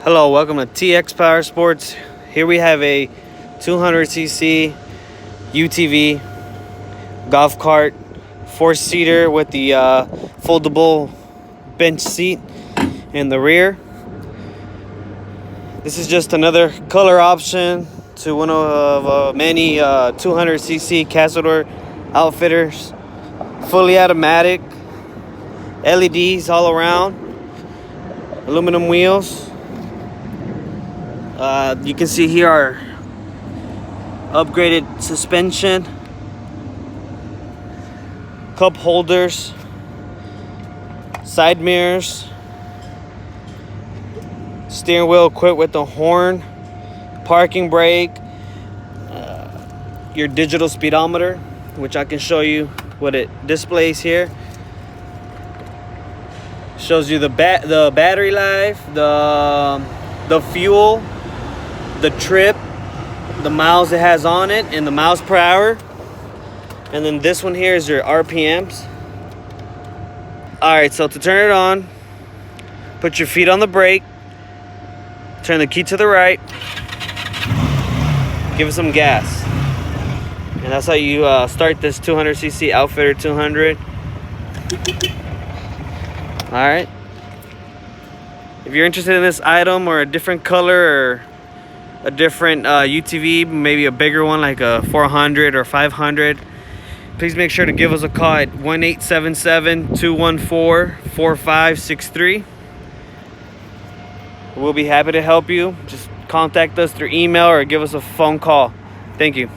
Hello, welcome to TX Powersports. Here we have a 200cc UTV golf cart, 4-seater with the foldable bench seat in the rear. This is just another color option to one of many 200cc Cazador outfitters. Fully automatic, LEDs all around, aluminum wheels. You can see here our upgraded suspension, cup holders, side mirrors, steering wheel equipped with the horn, parking brake, your digital speedometer, which I can show you what it displays here. Shows you the battery life, the fuel, the trip, the miles it has on it, and the miles per hour. And then this one here is your RPMs. Alright, so to turn it on, put your feet on the brake, turn the key to the right, give it some gas. And that's how you start this 200cc Outfitter 200. Alright. If you're interested in this item or a different color or a different UTV, maybe a bigger one like a 400 or 500, please make sure to give us a call at 1-877-214-4563. We'll be happy to help you. Just contact us through email or give us a phone call. Thank you.